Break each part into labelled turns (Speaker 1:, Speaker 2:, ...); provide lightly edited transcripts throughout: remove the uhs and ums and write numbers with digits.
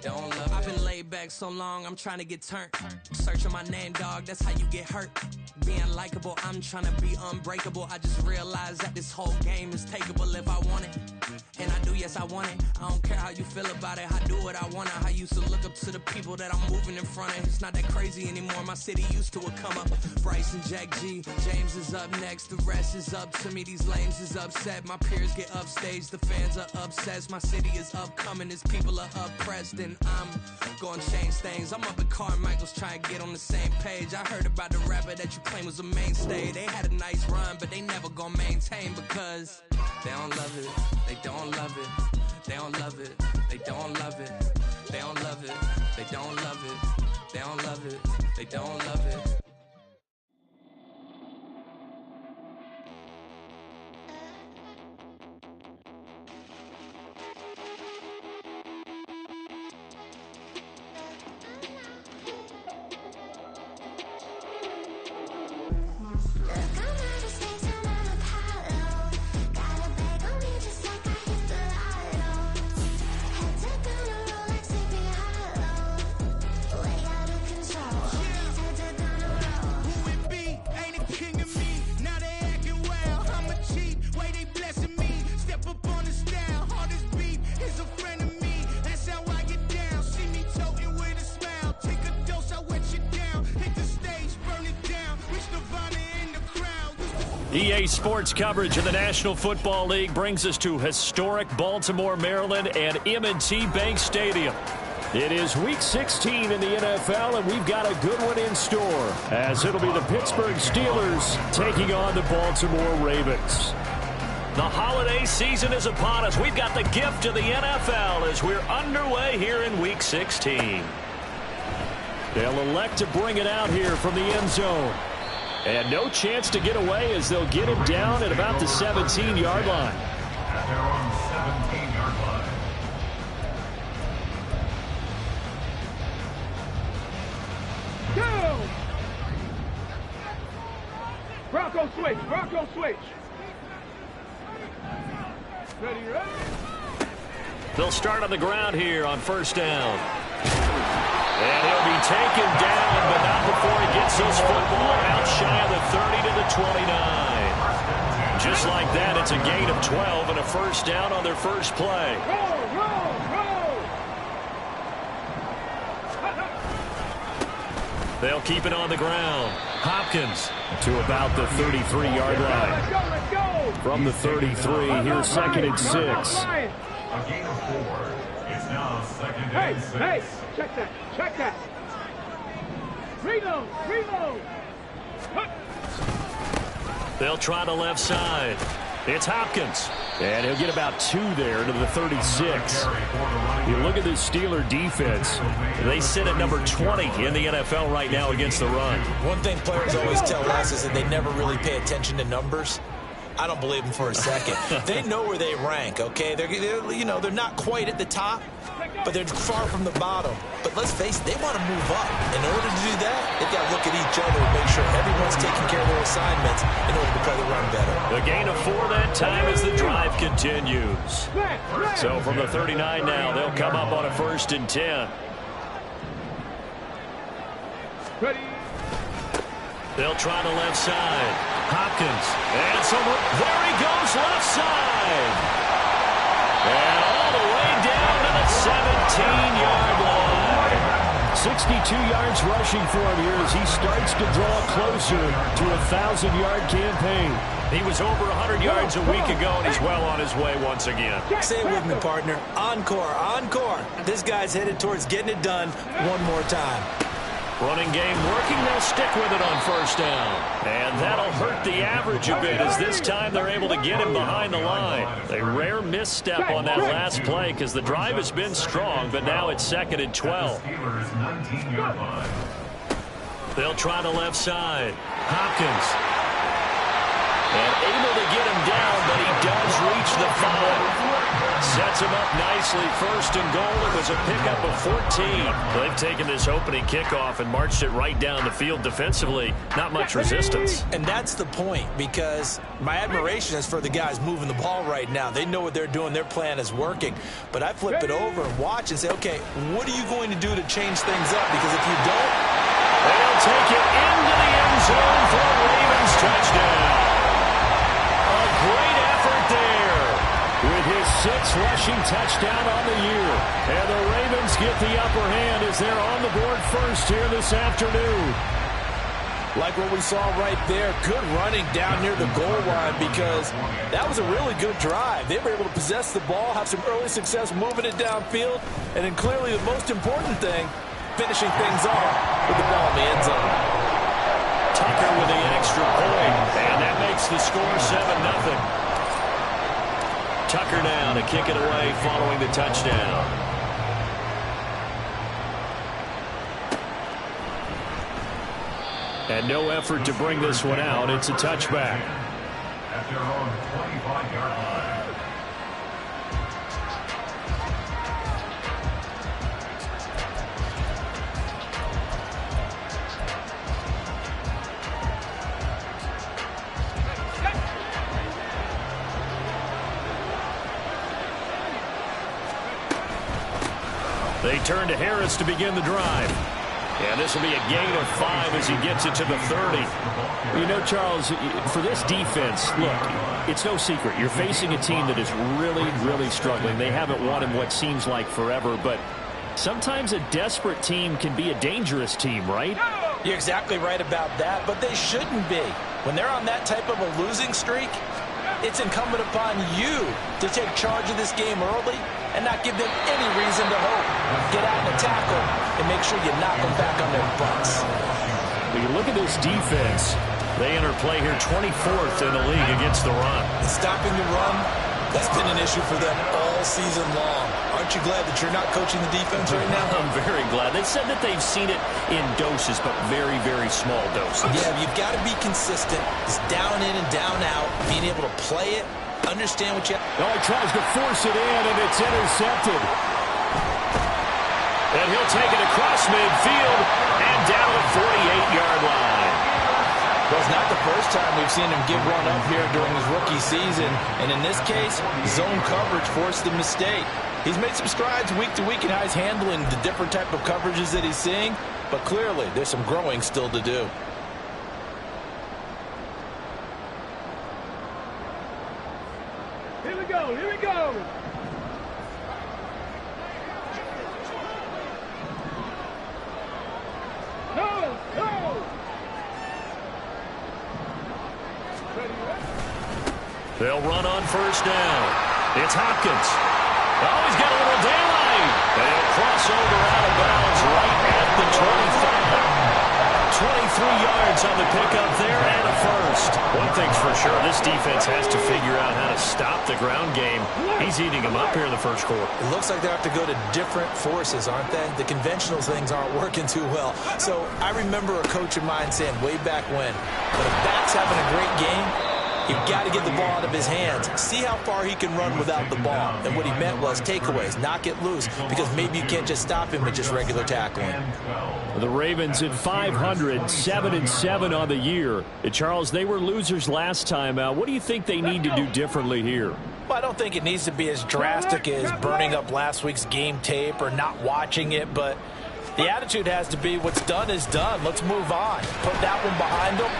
Speaker 1: don't love it. I've been laid back so long, I'm trying to get turned. Searching my name, dog, that's how you get hurt. Being likable, I'm trying to be unbreakable. I just realized that this whole game is takeable if I want it. And I do, yes, I want it. I don't care how you feel about it. I do what I want. I used to look up to the people that I'm moving in front of. It's not that crazy anymore. My city used to come up. Bryce and Jack G. James is up next. The rest is up to me. These lames is upset. My peers get upstage. The fans are obsessed. My city is upcoming. His people are oppressed. And I'm gonna change things. I'm up at Carmichael's trying to get on the same page. I heard about the rapper that you claim was a mainstay. They had a nice run, but they never gonna maintain because they don't love it. They don't love it. They don't love it. They don't love it. They don't love it. They don't love it. They don't love it. They don't love it.
Speaker 2: EA Sports coverage of the National Football League brings us to historic Baltimore, Maryland and M&T Bank Stadium. It is Week 16 in the NFL, and we've got a good one in store, as it'll be the Pittsburgh Steelers taking on the Baltimore Ravens. The holiday season is upon us. We've got the gift of the NFL as we're underway here in Week 16. They'll elect to bring it out here from the end zone. And no chance to get away as they'll get him down at about the 17-yard line.
Speaker 3: At their own 17-yard line.
Speaker 4: Go! Bronco switch, Bronco switch. Ready, ready?
Speaker 2: They'll start on the ground here on first down. And he'll be taken down, but not before he gets this football out shy of the 30 to the 29. Just like that, it's a gain of 12 and a first down on their first play. They'll keep it on the ground. Hopkins to about the 33-yard line. From the 33, here's second and 6.
Speaker 3: A gain of 4. It's now second and 6.
Speaker 4: Hey, check that, check that. Reload, reload.
Speaker 2: They'll try the left side. It's Hopkins. And he'll get about 2 there to the 36. You look at this Steeler defense. They sit at number 20 in the NFL right now against the run.
Speaker 5: One thing players always tell us is that they never really pay attention to numbers. I don't believe them for a second. They know where they rank, okay? They're not quite at the top, but they're far from the bottom. But let's face it, they want to move up. In order to do that, they've got to look at each other and make sure everyone's taking care of their assignments in order to play the run better.
Speaker 2: The gain of 4 that time as the drive continues. So from the 39 now, they'll come up on a first and 10.
Speaker 4: Ready.
Speaker 2: They'll try the left side. Hopkins. And there he goes left side. And all the way down to the 17-yard line. 62 yards rushing for him here as he starts to draw closer to a 1,000-yard campaign. He was over 100 yards a week ago, and he's well on his way once again.
Speaker 5: Say it with me, partner. Encore, encore. This guy's headed towards getting it done one more time.
Speaker 2: Running game working, they'll stick with it on first down. And that'll hurt the average a bit as this time they're able to get him behind the line. A rare misstep on that last play because the drive has been strong, but now it's second and 12. They'll try the left side. Hopkins. And able to get him down, but he does reach the 5. Sets him up nicely. First and goal. It was a pickup of 14. They've taken this opening kickoff and marched it right down the field defensively. Not much resistance.
Speaker 5: And that's the point, because my admiration is for the guys moving the ball right now. They know what they're doing. Their plan is working. But I flip it over and watch and say, okay, what are you going to do to change things up? Because if you don't,
Speaker 2: they'll take it into the end zone for a Ravens touchdown. A great effort there with his 6th rushing touchdown on the year. And the Ravens get the upper hand as they're on the board first here this afternoon.
Speaker 5: like what we saw right there, good running down near the goal line, because that was a really good drive. They were able to possess the ball, have some early success moving it downfield, and then clearly the most important thing, finishing things off with the ball in the end zone.
Speaker 2: Tucker with the extra point, and that makes the score 7-0. Tucker now to kick it away following the touchdown. And no effort to bring this one out. It's a touchback.
Speaker 3: At their own 25-yard line.
Speaker 2: They turn to Harris to begin the drive. And this will be a gain of 5 as he gets it to the 30. You know, Charles, for this defense, look, it's no secret. You're facing a team that is really, really struggling. They haven't won in what seems like forever, but sometimes a desperate team can be a dangerous team, right?
Speaker 5: You're exactly right about that, but they shouldn't be. When they're on that type of a losing streak, it's incumbent upon you to take charge of this game early and not give them any reason to hope. Get out and tackle and make sure you knock them back on their butts.
Speaker 2: When you look at this defense, they enter play here 24th in the league against the run.
Speaker 5: Stopping the run, that's been an issue for them all season long. Aren't you glad that you're not coaching the defense right now?
Speaker 2: I'm very glad. They said that they've seen it in doses, but very, very small doses.
Speaker 5: Yeah, you've got to be consistent. It's down in and down out, being able to play it, understand what you have.
Speaker 2: Oh, he tries to force it in, and it's intercepted. And he'll take it across midfield and down the 48-yard line.
Speaker 5: Well, it's not the first time we've seen him give one up here during his rookie season. And in this case, zone coverage forced the mistake. He's made some strides week to week in how he's handling the different type of coverages that he's seeing. But clearly, there's some growing still to do.
Speaker 4: Here we go, here we go. No, no.
Speaker 2: They'll run on first down. It's Hopkins. Oh, he's got a little daylight. And he'll cross over out of bounds right at the 25. 23 yards on the pickup there and a first. One thing's for sure, this defense has to figure out how to stop the ground game. He's eating them up here in the first quarter.
Speaker 5: It looks like they have to go to different forces, aren't they? The conventional things aren't working too well. So I remember a coach of mine saying way back when a back's having a great game, you've got to get the ball out of his hands. See how far he can run without the ball. And what he meant was takeaways, knock it loose, because maybe you can't just stop him with just regular tackling.
Speaker 2: The Ravens at 500, 7-7 on the year. Charles, they were losers last time out. What do you think they need to do differently here?
Speaker 5: Well, I don't think it needs to be as drastic as burning up last week's game tape or not watching it, but the attitude has to be what's done is done. Let's move on. Put that one behind them,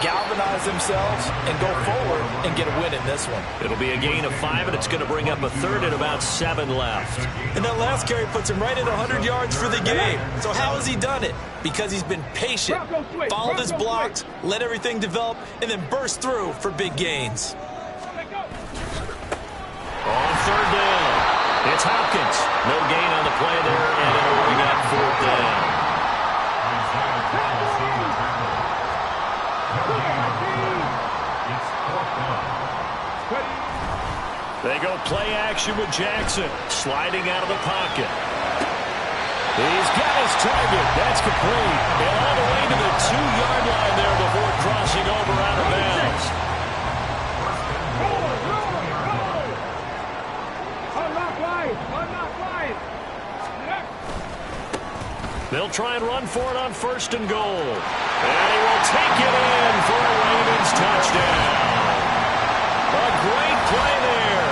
Speaker 5: galvanize themselves, and go forward and get a win in this one.
Speaker 2: It'll be a gain of 5, and it's going to bring up a third and about 7 left.
Speaker 5: And that last carry puts him right at 100 yards for the game. So how has he done it? Because he's been patient, followed his blocks, let everything develop, and then burst through for big gains.
Speaker 2: On third down, it's Hopkins. No gain on the play there, and it'll bring up fourth down. They go play action with Jackson, sliding out of the pocket. He's got his target. That's complete. And all the way to the 2-yard line there before crossing over out of bounds. They'll try and run for it on 1st and goal. And he will take it in for a Ravens touchdown. A great play there.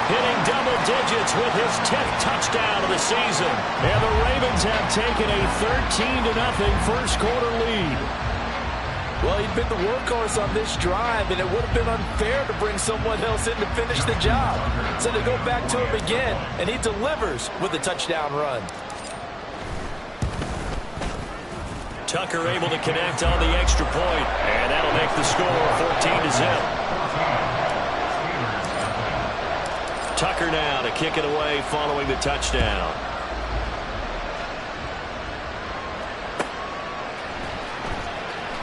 Speaker 2: Hitting double digits with his 10th touchdown of the season. And the Ravens have taken a 13-0 first quarter lead.
Speaker 5: Well, he'd been the workhorse on this drive, and it would have been unfair to bring someone else in to finish the job. So they go back to him again, and he delivers with a touchdown run.
Speaker 2: Tucker able to connect on the extra point, and that'll make the score 14-0. Tucker now to kick it away following the touchdown.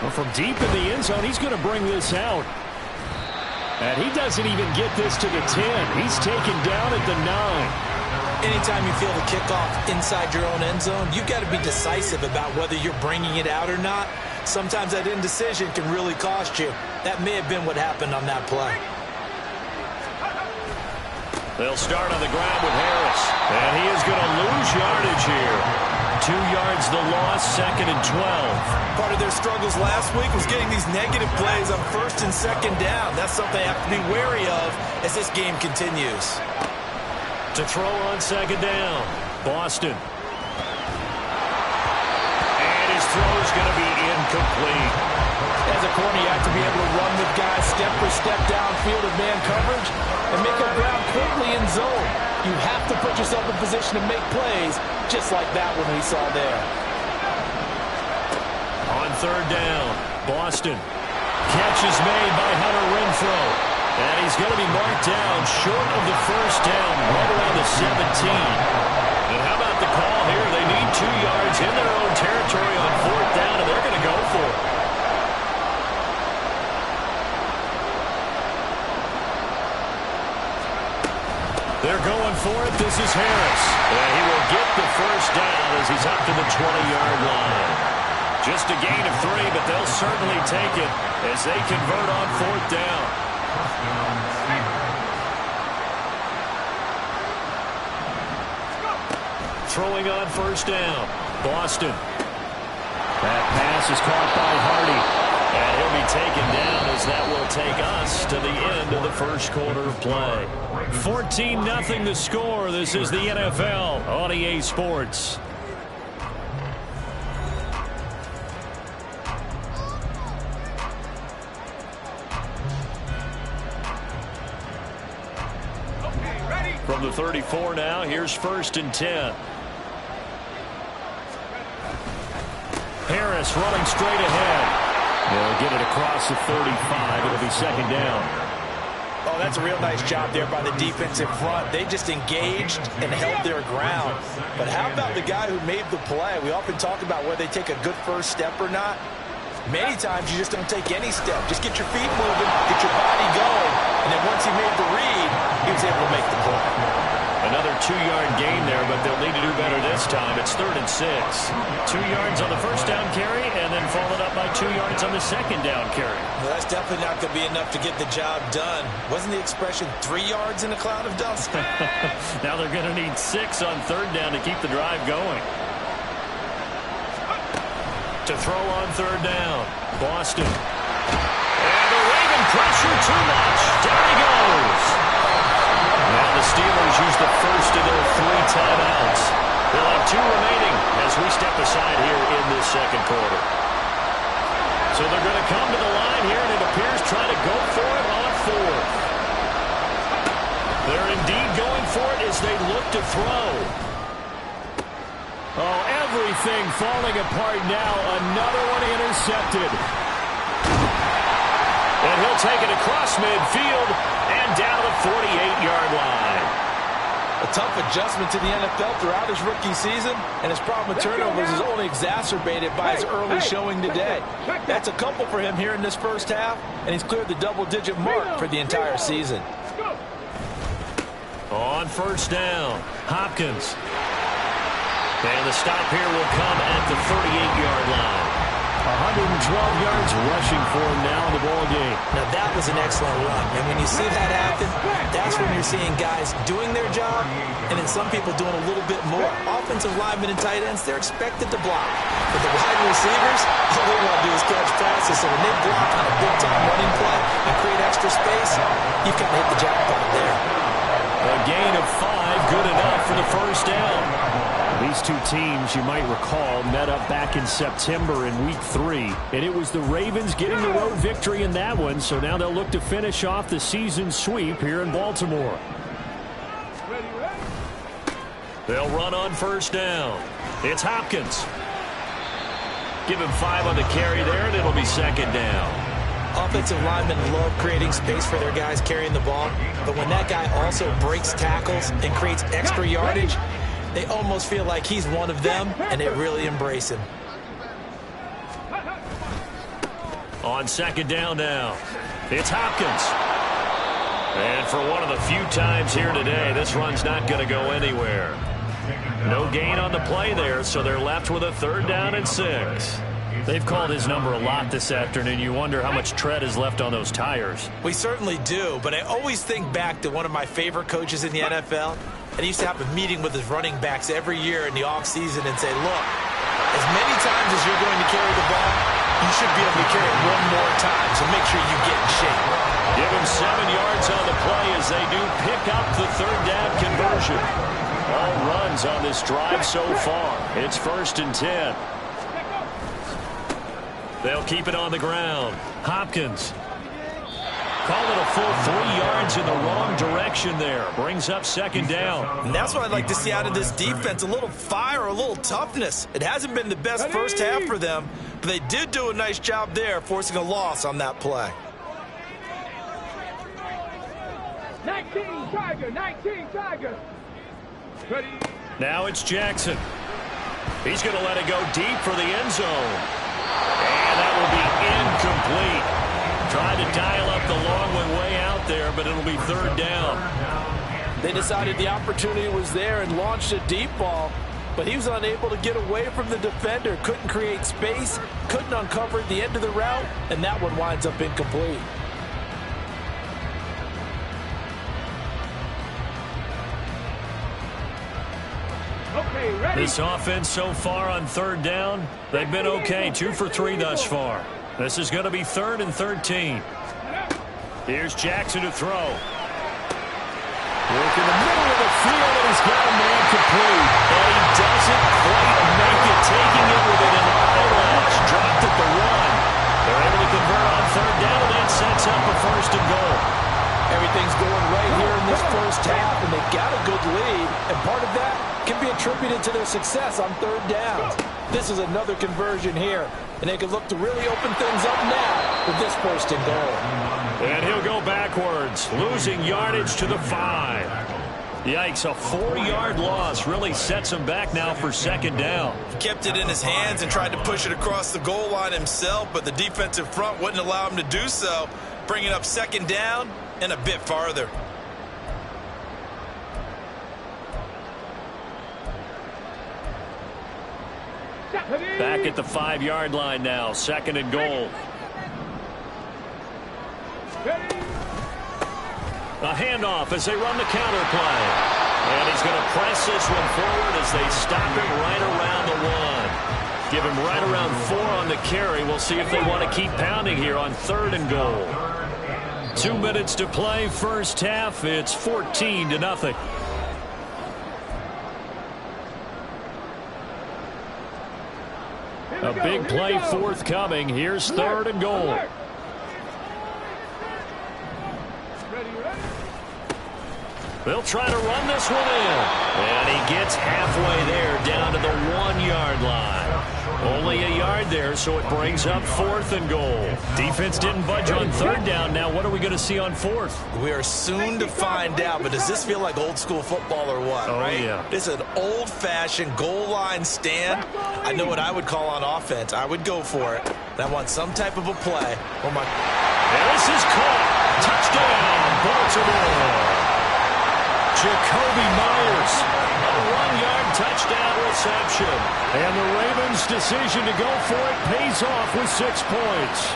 Speaker 2: Well, from deep in the end zone, he's going to bring this out. And he doesn't even get this to the 10. He's taken down at the 9.
Speaker 5: Anytime you feel the kickoff inside your own end zone, you've got to be decisive about whether you're bringing it out or not. Sometimes that indecision can really cost you. That may have been what happened on that play.
Speaker 2: They'll start on the ground with Harris. And he is going to lose yardage here. 2 yards the loss, 2nd and 12.
Speaker 5: Part of their struggles last week was getting these negative plays on 1st and 2nd down. That's something they have to be wary of as this game continues.
Speaker 2: To throw on 2nd down, Boston. And his throw is going to be incomplete.
Speaker 5: As a corner, you have to be able to run with guys step for step downfield of man coverage and make up ground quickly in zone. You have to put yourself in position to make plays, just like that one we saw there.
Speaker 2: On 3rd down, Boston. Catch is made by Hunter Renfrow. And he's going to be marked down short of the 1st down, right around the 17. And how about the call here? They need 2 yards in their own territory on 4th down, and they're going to go for it. They're going for it. This is Harris. And he will get the 1st down as he's up to the 20-yard line. Just a gain of 3, but they'll certainly take it as they convert on 4th down. Throwing on 1st down, Boston. That pass is caught by Hardy. And he'll be taken down as that will take us to the end of the first quarter of play. 14-0 the score. This is the NFL on EA Sports. From the 34 now, here's 1st and 10. Harris running straight ahead. They'll get it across the 35. It'll be 2nd down.
Speaker 5: Oh, that's a real nice job there by the defensive front. They just engaged and held their ground. But how about the guy who made the play? We often talk about whether they take a good first step or not. Many times you just don't take any step. Just get your feet moving, get your body going, and then once he made the read, he was able to make the play.
Speaker 2: Another 2-yard gain there, but they'll need to do better this time. It's 3rd and 6. 2 yards on the 1st down carry, and then followed up by 2 yards on the 2nd down carry.
Speaker 5: Well, that's definitely not going to be enough to get the job done. Wasn't the expression 3 yards in a cloud of dust?
Speaker 2: Now they're going to need 6 on 3rd down to keep the drive going. To throw on 3rd down, Boston. And the Raven pressure too much. Down he goes. Now the Steelers use the first of their 3 timeouts. They'll have 2 remaining as we step aside here in this 2nd quarter. So they're going to come to the line here, and it appears trying to go for it on 4th. They're indeed going for it as they look to throw. Oh, everything falling apart now. Another one intercepted. And he'll take it across midfield and down to the 48-yard line.
Speaker 5: A tough adjustment to the NFL throughout his rookie season, and his problem with turnovers is only exacerbated by his early showing today. That's a couple for him here in this first half, and he's cleared the double-digit mark for the entire season.
Speaker 2: On 1st down, Hopkins. And the stop here will come at the 38-yard line. 112 yards rushing for him now in the ball game.
Speaker 5: Now, that was an excellent run. And when you see that happen, that's when you're seeing guys doing their job and then some people doing a little bit more. Offensive linemen and tight ends, they're expected to block. But the wide receivers, all they want to do is catch passes. So when they block on a big-time running play and create extra space, you've kind of hit the jackpot there.
Speaker 2: A gain of 5, good enough for the first down. These two teams, you might recall, met up back in September in Week 3. And it was the Ravens getting the road victory in that one. So now they'll look to finish off the season sweep here in Baltimore. They'll run on first down. It's Hopkins. Give him 5 on the carry there, and it'll be second down.
Speaker 5: Offensive linemen love creating space for their guys carrying the ball. But when that guy also breaks tackles and creates extra yardage, they almost feel like he's one of them, and they really embrace him.
Speaker 2: On second down now, it's Hopkins. And for one of the few times here today, this run's not going to go anywhere. No gain on the play there, so they're left with a 3rd down and 6. They've called his number a lot this afternoon. You wonder how much tread is left on those tires.
Speaker 5: We certainly do, but I always think back to one of my favorite coaches in the NFL. And he used to have a meeting with his running backs every year in the offseason and say, look, as many times as you're going to carry the ball, you should be able to carry it one more time, so make sure you get in shape.
Speaker 2: Give him 7 yards on the play as they do pick up the 3rd down conversion. All runs on this drive so far. It's 1st and 10. They'll keep it on the ground. Hopkins. Call it a full 3 yards in the wrong direction there. Brings up second down.
Speaker 5: And that's what I'd like to see out of this defense. A little fire, a little toughness. It hasn't been the best first half for them, but they did do a nice job there, forcing a loss on that play.
Speaker 4: 19 Tiger, 19 Tiger. Ready.
Speaker 2: Now it's Jackson. He's going to let it go deep for the end zone. And that will be incomplete. Tried to dial up the long one way out there, but it'll be 3rd down.
Speaker 6: They decided the opportunity was there and launched a deep ball, but he was unable to get away from the defender. Couldn't create space, couldn't uncover the end of the route, and that one winds up incomplete.
Speaker 4: Okay, ready.
Speaker 2: This offense so far on 3rd down, they've been okay. 2 for 3 thus far. This is going to be 3rd and 13. Here's Jackson to throw. Work in the middle of the field, and he's got a man complete. And he doesn't quite make it, taking it within an eyelash. Dropped at the 1. They're able to convert on 3rd down, and that sets up a 1st and goal.
Speaker 6: Everything's going right here in this first half, and they've got a good lead. And part of that can be attributed to their success on 3rd downs. This is another conversion here, and they can look to really open things up now with this 1st and goal.
Speaker 2: And he'll go backwards, losing yardage to the 5. Yikes, a 4-yard loss really sets him back now for 2nd down.
Speaker 5: He kept it in his hands and tried to push it across the goal line himself, but the defensive front wouldn't allow him to do so, bringing up 2nd down and a bit farther.
Speaker 2: Back at the 5-yard line now, 2nd and goal. A handoff as they run the counter play. And he's going to press this one forward as they stop him right around the 1. Give him right around 4 on the carry. We'll see if they want to keep pounding here on 3rd and goal. 2 minutes to play, first half. It's 14-0. A big play forthcoming. Here's 3rd and goal. They'll try to run this one in. And he gets halfway there down to the 1-yard line. Only a yard there, so it brings up 4th and goal. Defense didn't budge on 3rd down. Now what are we going to see on 4th?
Speaker 5: We are soon to find out, but does this feel like old school football or what?
Speaker 2: Oh,
Speaker 5: right?
Speaker 2: yeah.
Speaker 5: This is an old-fashioned goal line stand. I know what I would call on offense. I would go for it. And I want some type of a play. Oh, my.
Speaker 2: And this is caught. Touchdown, Baltimore. Jacoby Myers. A 1-yard touchdown will interception. And the Ravens' decision to go for it pays off with 6 points.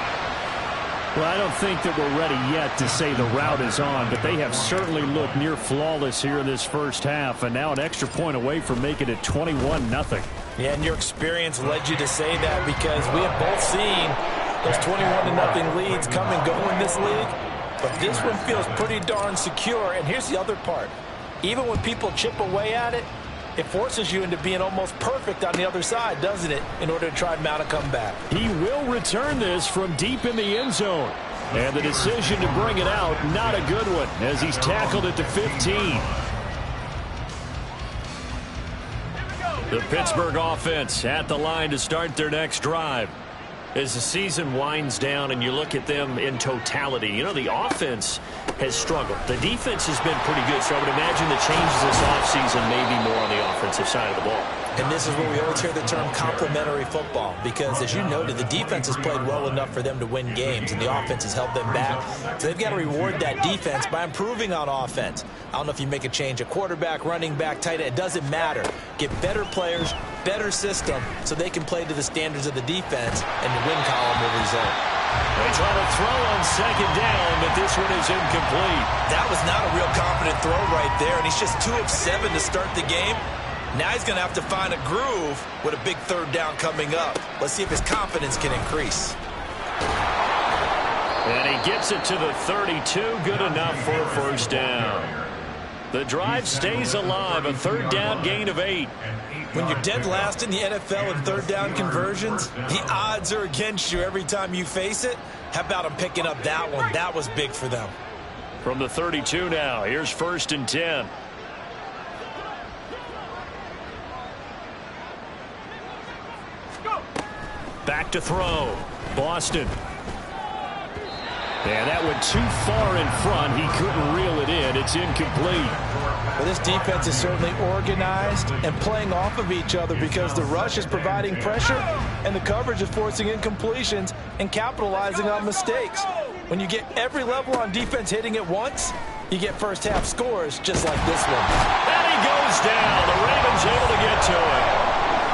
Speaker 2: Well, I don't think that we're ready yet to say the route is on, but they have certainly looked near flawless here in this first half, and now an extra point away from making it 21-0.
Speaker 6: Yeah, and your experience led you to say that because we have both seen those 21-0 leads come and go in this league, but this one feels pretty darn secure. And here's the other part. Even when people chip away at it, it forces you into being almost perfect on the other side, doesn't it, in order to try and mount a comeback.
Speaker 2: He will return this from deep in the end zone. And the decision to bring it out, not a good one, as he's tackled at the 15. The Pittsburgh offense at the line to start their next drive. As the season winds down and you look at them in totality, you know, the offense has struggled. The defense has been pretty good, so I would imagine the changes this offseason may be more on the offensive side of the ball.
Speaker 5: And this is where we always hear the term complementary football, because as you noted, the defense has played well enough for them to win games, and the offense has held them back. So they've got to reward that defense by improving on offense. I don't know if you make a change, a quarterback, running back, tight end, it doesn't matter. Get better players, better system, so they can play to the standards of the defense, and the win column will result.
Speaker 2: They try to throw on second down, but this one is incomplete.
Speaker 5: That was not a real confident throw right there, and he's just 2 of 7 to start the game. Now he's going to have to find a groove with a big third down coming up. Let's see if his confidence can increase.
Speaker 2: And he gets it to the 32, good enough for a first down. The drive stays alive, a third down gain of 8.
Speaker 5: When you're dead last in the NFL in third down conversions, the odds are against you every time you face it. How about him picking up that one? That was big for them.
Speaker 2: From the 32 now, here's 1st and 10. Back to throw. Boston. And that went too far in front. He couldn't reel it in. It's incomplete.
Speaker 6: Well, this defense is certainly organized and playing off of each other because the rush is providing pressure and the coverage is forcing incompletions and capitalizing on mistakes. When you get every level on defense hitting at once, you get first half scores just like this one.
Speaker 2: And he goes down. The Ravens able to get to it.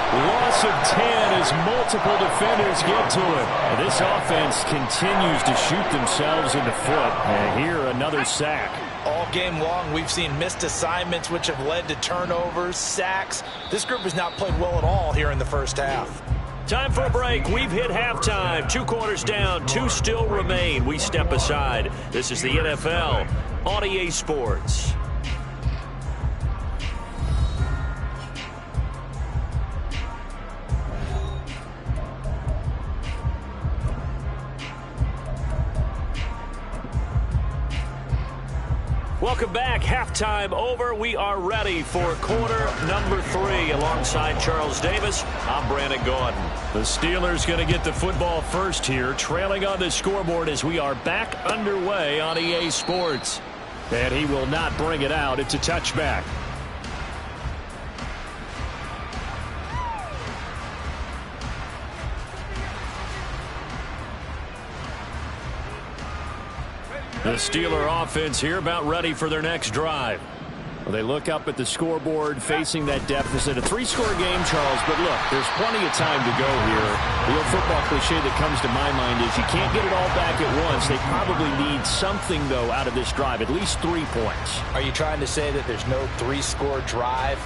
Speaker 2: Loss of 10 as multiple defenders get to him. And this offense continues to shoot themselves in the foot. And here, another sack.
Speaker 5: All game long, we've seen missed assignments, which have led to turnovers, sacks. This group has not played well at all here in the first half.
Speaker 2: Time for a break. We've hit halftime. 2 quarters down, 2 still remain. We step aside. This is the NFL on EA Sports. Welcome back. Halftime over. We are ready for quarter number 3. Alongside Charles Davis, I'm Brandon Gordon. The Steelers going to get the football first here, trailing on the scoreboard as we are back underway on EA Sports. And he will not bring it out. It's a touchback. The Steeler offense here about ready for their next drive. Well, they look up at the scoreboard facing that deficit. A 3-score game, Charles, but look, there's plenty of time to go here. The old football cliche that comes to my mind is you can't get it all back at once. They probably need something, though, out of this drive, at least 3 points.
Speaker 6: Are you trying to say that there's no 3-score drive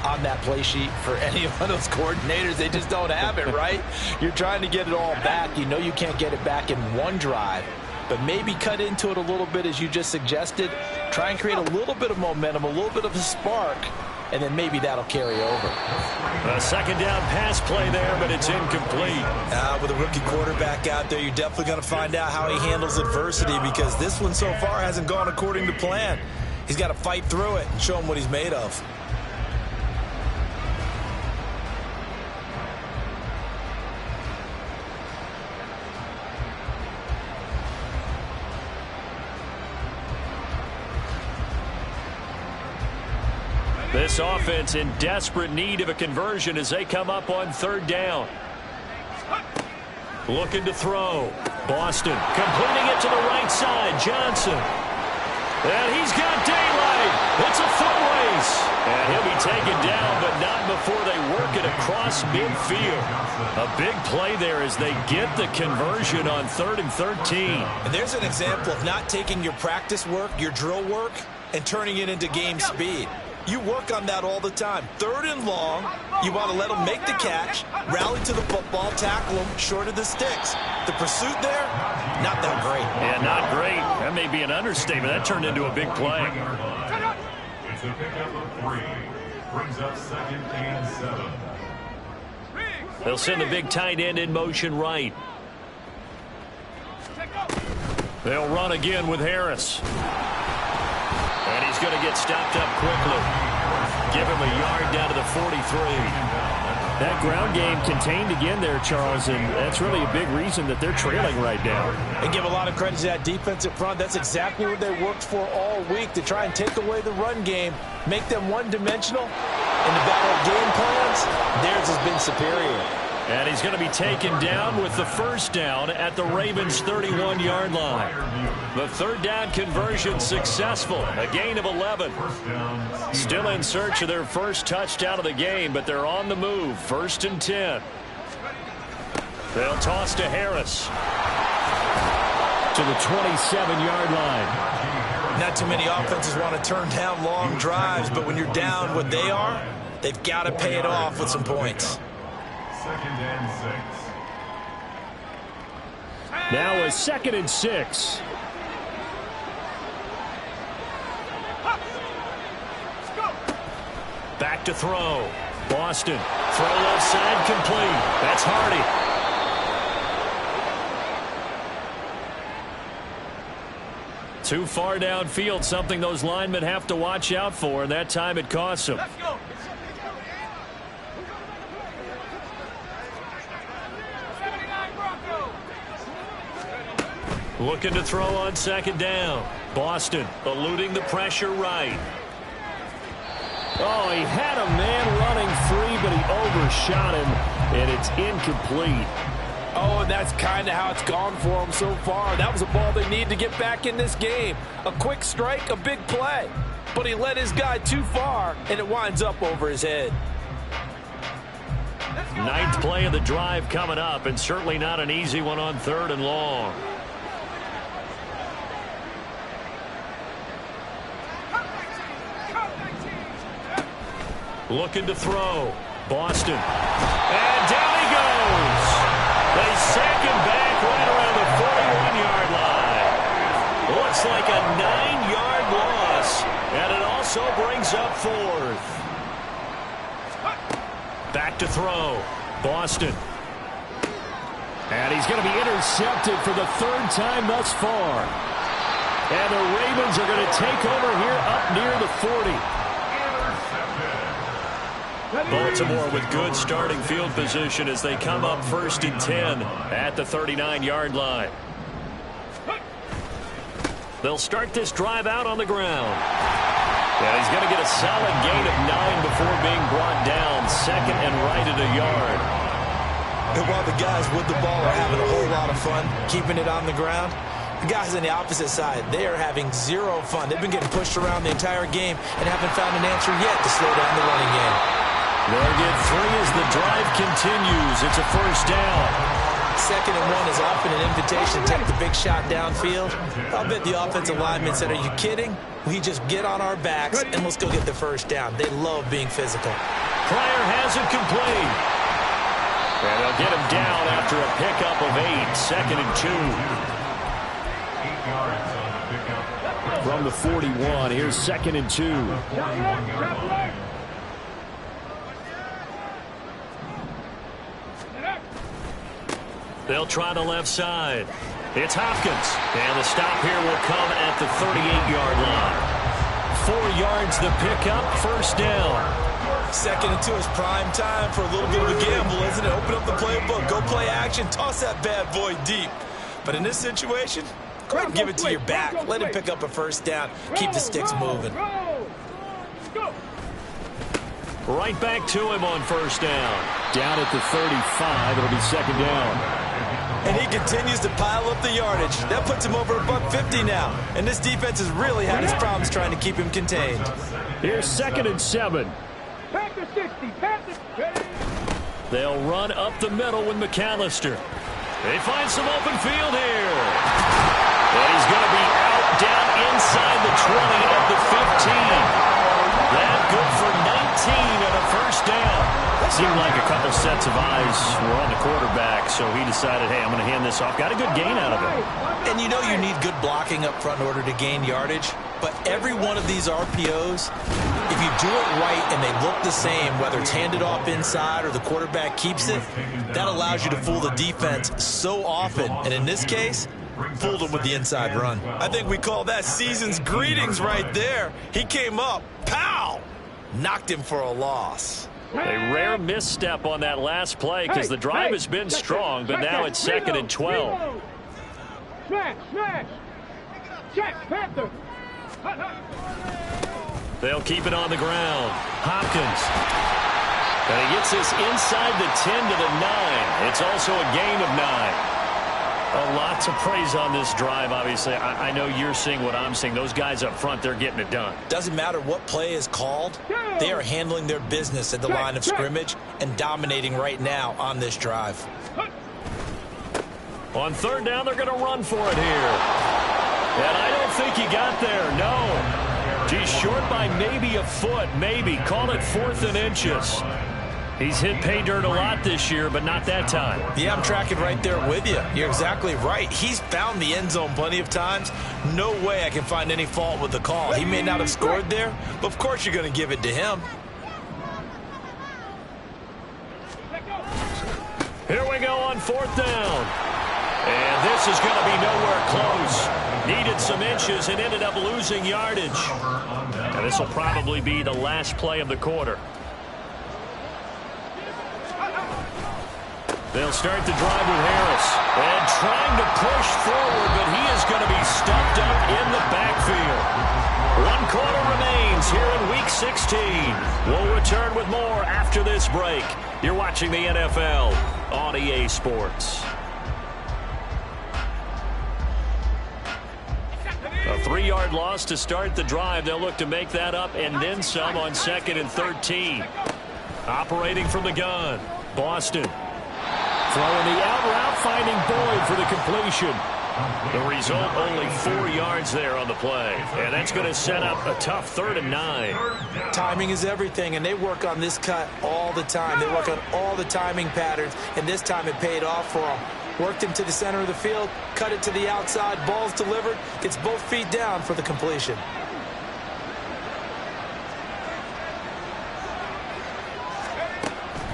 Speaker 6: on that play sheet for any of those coordinators? They just don't have it, right? You're trying to get it all back. You know you can't get it back in one drive. But maybe cut into it a little bit as you just suggested. Try and create a little bit of momentum, a little bit of a spark, and then maybe that'll carry over.
Speaker 2: A second down pass play there, but it's incomplete.
Speaker 5: With a rookie quarterback out there, you're definitely going to find out how he handles adversity, because this one so far hasn't gone according to plan. He's got to fight through it and show him what he's made of.
Speaker 2: This offense in desperate need of a conversion as they come up on third down. Looking to throw. Boston completing it to the right side. Johnson. And he's got daylight. It's a foot race. And he'll be taken down, but not before they across midfield. A big play there as they get the conversion on 3rd and 13.
Speaker 5: And there's an example of not taking your practice work, your drill work, and turning it into game speed. You work on that all the time. 3rd and long, you want to let them make the catch, rally to the football, tackle them short of the sticks. The pursuit there, not that great.
Speaker 2: Yeah, not great. That may be an understatement. That turned into a big play.
Speaker 3: It's a pickup of 3. Brings up 2nd and 7.
Speaker 2: They'll send the big tight end in motion right. They'll run again with Harris. And he's going to get stopped up quickly. Give him a yard down to the 43. That ground game contained again there, Charles, and that's really a big reason that they're trailing right now.
Speaker 6: And give a lot of credit to that defense up front. That's exactly what they worked for all week, to try and take away the run game, make them one-dimensional. In the battle of game plans, theirs has been superior.
Speaker 2: And he's going to be taken down with the first down at the Ravens' 31-yard line. The 3rd down conversion successful, a gain of 11. Still in search of their first touchdown of the game, but they're on the move, 1st and 10. They'll toss to Harris. To the 27-yard line.
Speaker 5: Not too many offenses want to turn down long drives, but when you're down what they are, they've got to pay it off with some points.
Speaker 3: 2nd and 6.
Speaker 2: Now a 2nd and 6. Back to throw. Boston. Throw left side complete. That's Hardy. Too far downfield, something those linemen have to watch out for, and that time it costs them. Looking to throw on 2nd down. Boston eluding the pressure right. Oh, he had a man running free, but he overshot him, and it's incomplete.
Speaker 6: Oh, and that's kind of how it's gone for them so far. That was a ball they need to get back in this game. A quick strike, a big play. But he led his guy too far, and it winds up over his head.
Speaker 2: 9th play of the drive coming up, and certainly not an easy one on 3rd and long. Looking to throw. Boston. And down he goes. They sack him back right around the 41-yard line. Looks like a 9-yard loss. And it also brings up 4th. Back to throw. Boston. And he's going to be intercepted for the 3rd time thus far. And the Ravens are going to take over here up near the 40. Baltimore with good starting field position as they come up 1st and 10 at the 39-yard line. They'll start this drive out on the ground. And he's going to get a solid gain of 9 before being brought down, 2nd and right at a yard.
Speaker 5: And while the guys with the ball are having a whole lot of fun keeping it on the ground, the guys on the opposite side, they are having zero fun. They've been getting pushed around the entire game and haven't found an answer yet to slow down the running game.
Speaker 2: They'll get 3 as the drive continues. It's a 1st down.
Speaker 5: 2nd and 1 is often an invitation to take the big shot downfield. I'll bet the offensive linemen said, are you kidding? We just get on our backs and let's go get the 1st down. They love being physical.
Speaker 2: Pryor has it complete. And they'll get him down after a pickup of 8. 2nd and 2.
Speaker 3: 8 yards on the pickup.
Speaker 2: From the 41, here's 2nd and 2. They'll try the left side. It's Hopkins. And the stop here will come at the 38-yard line. 4 yards the pickup, 1st down.
Speaker 5: 2nd and 2 is prime time for a little bit of a gamble, isn't it? Open up the playbook, go play action, toss that bad boy deep. But in this situation, go ahead and give it to your back. Let him pick up a 1st down. Keep the sticks moving.
Speaker 2: Right back to him on 1st down. Down at the 35, it'll be 2nd down.
Speaker 5: And he continues to pile up the yardage. That puts him over $150 now. And this defense has really had its problems trying to keep him contained.
Speaker 2: Here's 2nd and 7.
Speaker 4: Pack the 60. Pack the...
Speaker 2: They'll run up the middle with McAllister. They find some open field here. And he's going to be out down inside the 20 at the 15. That good for 19 and a first down. Seemed like a couple sets of eyes were on the quarterback, so he decided, hey, I'm going to hand this off. Got a good gain out of it.
Speaker 5: And you know you need good blocking up front in order to gain yardage, but every one of these RPOs, if you do it right and they look the same, whether it's handed off inside or the quarterback keeps it, that allows you to fool the defense so often. And in this case, fooled him with the inside run. I think we call that season's greetings right there. He came up, pow, knocked him for a loss.
Speaker 2: A rare misstep on that last play because the drive has been strong, but now it's 2nd and 12.
Speaker 4: Smash, smash. Check, Panther.
Speaker 2: They'll keep it on the ground. Hopkins. And he gets this inside the 10 to the 9. It's also a gain of 9. A lot to praise on this drive, obviously. I know you're seeing what I'm seeing. Those guys up front, they're getting it done.
Speaker 5: Doesn't matter what play is called. They are handling their business at the line of scrimmage and dominating right now on this drive.
Speaker 2: On 3rd down, they're going to run for it here. And I don't think he got there, no. He's short by maybe a foot, maybe. Call it 4th and inches. He's hit pay dirt a lot this year, but not that time.
Speaker 5: Yeah, I'm tracking right there with you. You're exactly right. He's found the end zone plenty of times. No way I can find any fault with the call. He may not have scored there, but of course you're going to give it to him.
Speaker 2: Here we go on 4th down. And this is going to be nowhere close. Needed some inches and ended up losing yardage. And this will probably be the last play of the quarter. They'll start the drive with Harris. And trying to push forward, but he is going to be stuffed up in the backfield. 1 quarter remains here in Week 16. We'll return with more after this break. You're watching the NFL on EA Sports. A 3-yard loss to start the drive. They'll look to make that up and then some on 2nd and 13. Operating from the gun, Boston. Throwing the out route, finding Boyd for the completion. The result, only 4 yards there on the play. And that's going to set up a tough 3rd and 9.
Speaker 5: Timing is everything, and they work on this cut all the time. They work on all the timing patterns, and this time it paid off for them. Worked him to the center of the field, cut it to the outside, ball's delivered, gets both feet down for the completion.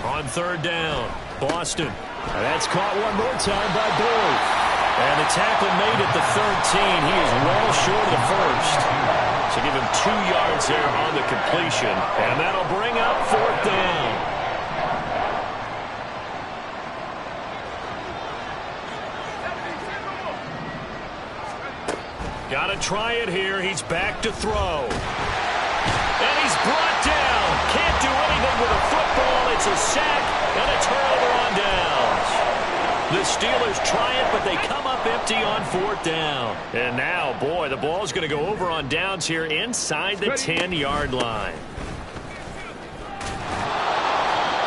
Speaker 2: On 3rd down, Boston. That's caught one more time by Boyd. And the tackle made at the 13. He is well short of the first. So give him 2 yards there on the completion. And that'll bring up 4th down. Got to try it here. He's back to throw. And he's brought down. Can't do anything with a football. It's a sack and a turnover on downs. The Steelers try it, but they come up empty on 4th down. And now, boy, the ball's going to go over on downs here inside the 10-yard line.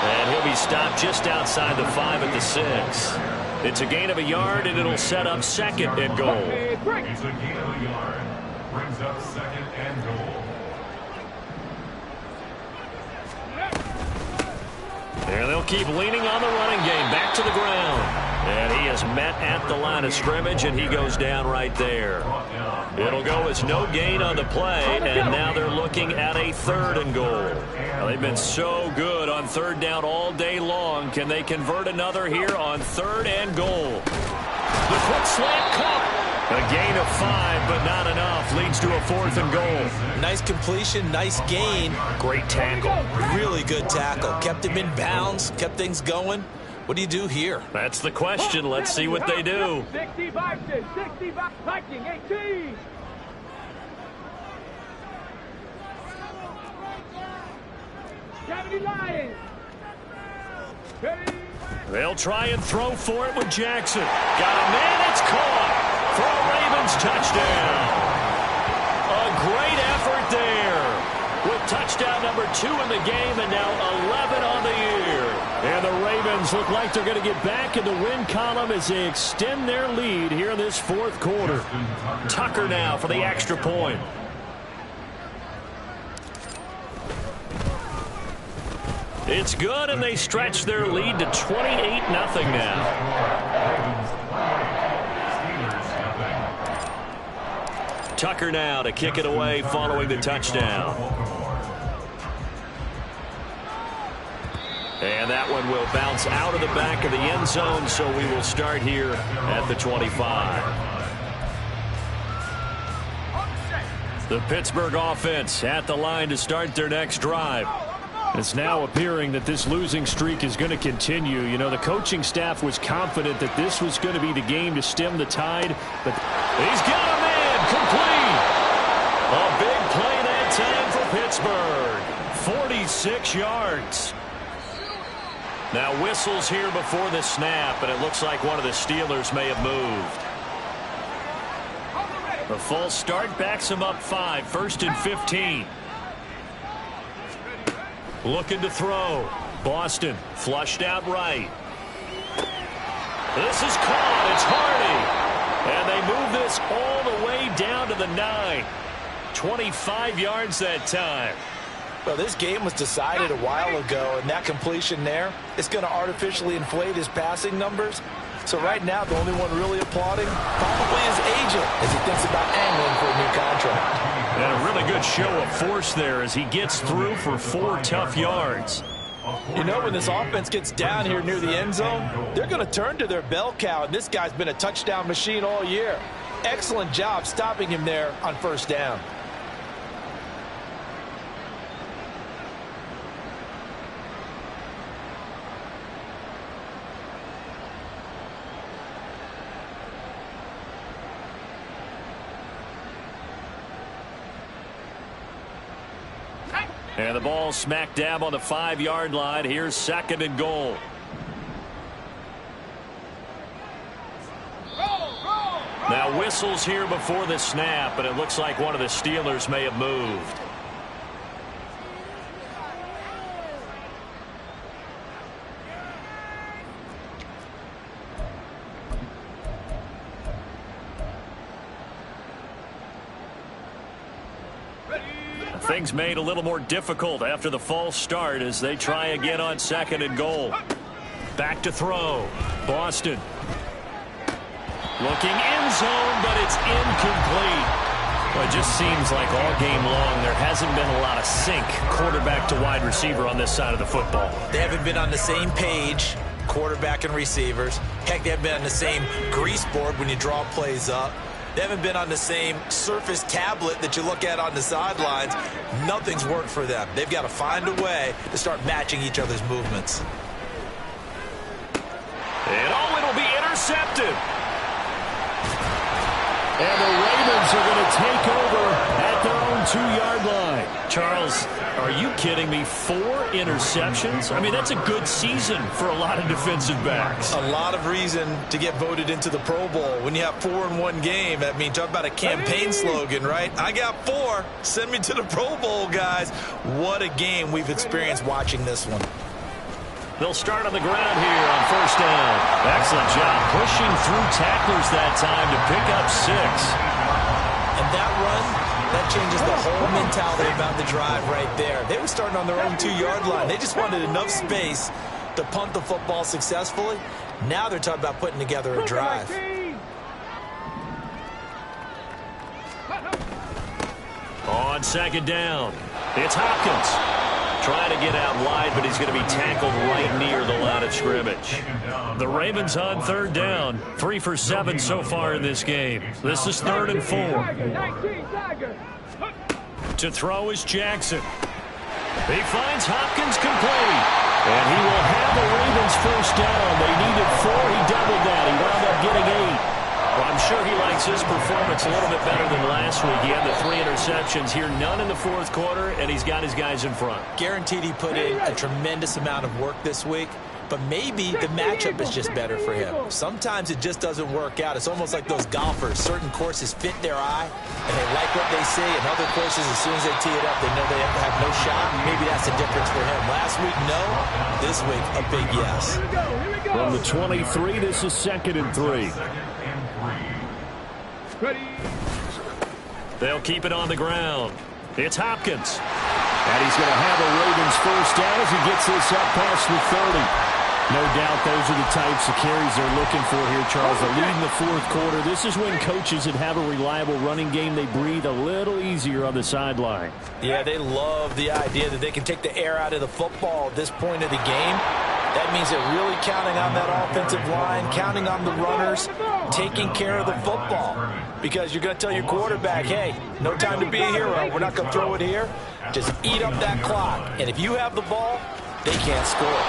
Speaker 2: And he'll be stopped just outside the 5 at the 6. It's a gain of a yard, and it'll set up 2nd and goal.
Speaker 3: It's a gain of a yard. Brings up 2nd and goal.
Speaker 2: And they'll keep leaning on the running game. Back to the ground. And he is met at the line of scrimmage, and he goes down right there. It'll go as no gain on the play, and now they're looking at a 3rd and goal. Now, they've been so good on 3rd down all day long. Can they convert another here on 3rd and goal? The quick slant caught. A gain of 5, but not enough. Leads to a 4th and goal.
Speaker 5: Nice completion, nice gain.
Speaker 2: Great tackle.
Speaker 5: Really good tackle. Kept him in bounds, kept things going. What do you do here?
Speaker 2: That's the question. Let's see what they do.
Speaker 4: 60 Vikings, 60 Viking, 18. Lions.
Speaker 2: They'll try and throw for it with Jackson. Got a man, it's caught for a Ravens touchdown. A great effort there with touchdown number 2 in the game and now 11 on the year. And the Ravens Ravens look like they're going to get back in the win column as they extend their lead here in this fourth quarter. Tucker now for the extra point. It's good, and they stretch their lead to 28-0 now. Tucker now to kick it away following the touchdown. And that one will bounce out of the back of the end zone, so we will start here at the 25. The Pittsburgh offense at the line to start their next drive. It's now appearing that this losing streak is going to continue. You know, the coaching staff was confident that this was going to be the game to stem the tide, but he's got a man complete. A big play that time for Pittsburgh. 46 yards. Now whistles here before the snap, and it looks like one of the Steelers may have moved. The false start backs him up 5, 1st and 15. Looking to throw. Boston flushed out right. This is caught. It's Hardy. And they move this all the way down to the 9. 25 yards that time.
Speaker 6: Well, this game was decided a while ago, and that completion there is going to artificially inflate his passing numbers. So right now, the only one really applauding probably his agent as he thinks about angling for a new contract.
Speaker 2: And a really good show of force there as he gets through for 4 tough yards.
Speaker 6: You know, when this offense gets down here near the end zone, they're going to turn to their bell cow, and this guy's been a touchdown machine all year. Excellent job stopping him there on 1st down.
Speaker 2: And the ball smack dab on the 5-yard line. Here's 2nd and goal. Now whistles here before the snap, and it looks like one of the Steelers may have moved. Things made a little more difficult after the false start as they try again on 2nd and goal. Back to throw. Boston. Looking end zone, but it's incomplete. Well, it just seems like all game long there hasn't been a lot of sync quarterback to wide receiver on this side of the football.
Speaker 5: They haven't been on the same page, quarterback and receivers. Heck, they haven't been on the same grease board when you draw plays up. They haven't been on the same Surface tablet that you look at on the sidelines. Nothing's worked for them. They've got to find a way to start matching each other's movements.
Speaker 2: And it'll be intercepted. And the Ravens are going to take over at their own 2-yard line. Charles, are you kidding me? 4 interceptions? I mean, that's a good season for a lot of defensive backs.
Speaker 5: A lot of reason to get voted into the Pro Bowl. When you have 4 in one game, I mean, talk about a campaign slogan, right? I got 4. Send me to the Pro Bowl, guys. What a game we've experienced watching this one.
Speaker 2: They'll start on the ground here on 1st down. Excellent job pushing through tacklers that time to pick up 6.
Speaker 5: And that run, that changes the whole mentality about the drive right there. They were starting on their own 2-yard line. They just wanted enough space to punt the football successfully. Now they're talking about putting together a drive.
Speaker 2: On 2nd down, it's Hopkins. Trying to get out wide, but he's going to be tackled right near the line of scrimmage. The Ravens on 3rd down. 3 for 7 so far in this game. This is 3rd and 4. To throw is Jackson. He finds Hopkins complete. And he will have the Ravens 1st down. They needed 4. He doubled that. He wound up getting 8. Well, I'm sure he likes his performance a little bit better than last week. He had the 3 interceptions here, none in the 4th quarter, and he's got his guys in front.
Speaker 5: Guaranteed he put in a tremendous amount of work this week, but maybe the matchup is just better for him. Sometimes it just doesn't work out. It's almost like those golfers. Certain courses fit their eye, and they like what they see, and other courses, as soon as they tee it up, they know they have no shot. Maybe that's the difference for him. Last week, no. This week, a big yes.
Speaker 2: From the 23, this is 2nd and 3.
Speaker 4: Ready.
Speaker 2: They'll keep it on the ground. It's Hopkins. And he's going to have a Ravens first down as he gets this up past the 30. No doubt those are the types of carries they're looking for here, Charles. A lead in the 4th quarter. This is when coaches that have a reliable running game, they breathe a little easier on the sideline.
Speaker 5: Yeah, they love the idea that they can take the air out of the football at this point of the game. That means they're really counting on that offensive line, counting on the runners, taking care of the football. Because you're going to tell your quarterback, hey, no time to be a hero. We're not going to throw it here. Just eat up that clock. And if you have the ball, they can't score.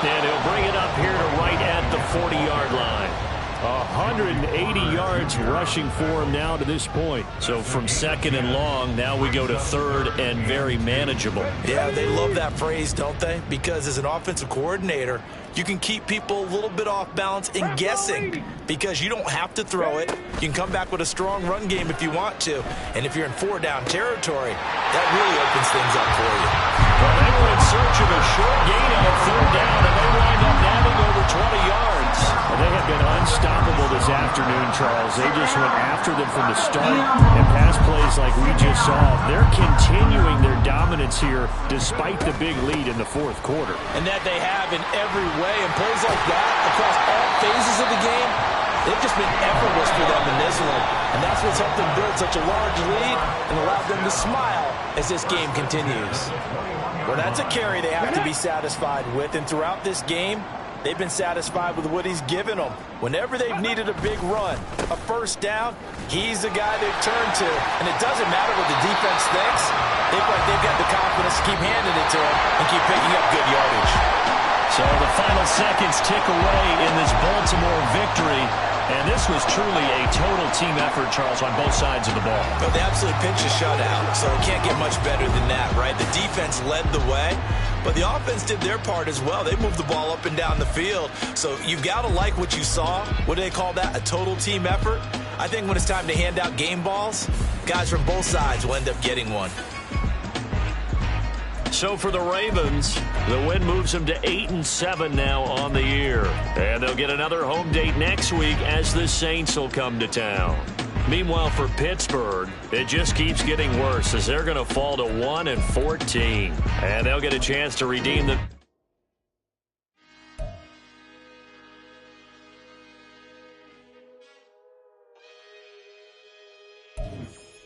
Speaker 2: And he'll bring it up here to right at the 40-yard line. 180 yards rushing for him now to this point. So from 2nd and long, now we go to 3rd and very manageable.
Speaker 5: Yeah, they love that phrase, don't they? Because as an offensive coordinator, you can keep people a little bit off balance and guessing because you don't have to throw it. You can come back with a strong run game if you want to. And if you're in 4-down territory, that really opens things up for you.
Speaker 2: Well, they were in search of a short gain on 3rd down, and they wind up nabbing over 20 yards. Well, they have been unstoppable this afternoon, Charles. They just went after them from the start, and pass plays like we just saw. They're continuing their dominance here despite the big lead in the 4th quarter.
Speaker 5: And that they have in every way. And plays like that across all phases of the game, they've just been effortless for them in this one. And that's what's helped them build such a large lead and allowed them to smile as this game continues. Well, that's a carry they have to be satisfied with. And throughout this game, they've been satisfied with what he's given them. Whenever they've needed a big run, a first down, he's the guy they've turned to. And it doesn't matter what the defense thinks. They've got the confidence to keep handing it to him and keep picking up good yardage.
Speaker 2: So the final seconds tick away in this Baltimore victory. And this was truly a total team effort, Charles, on both sides of the ball.
Speaker 5: But they absolutely pinched a shutout, so it can't get much better than that, right? The defense led the way, but the offense did their part as well. They moved the ball up and down the field. So you've got to like what you saw. What do they call that? A total team effort? I think when it's time to hand out game balls, guys from both sides will end up getting one.
Speaker 2: So for the Ravens, the win moves them to 8-7 now on the year. And they'll get another home date next week as the Saints will come to town. Meanwhile, for Pittsburgh, it just keeps getting worse as they're going to fall to 1-14. And they'll get a chance to redeem the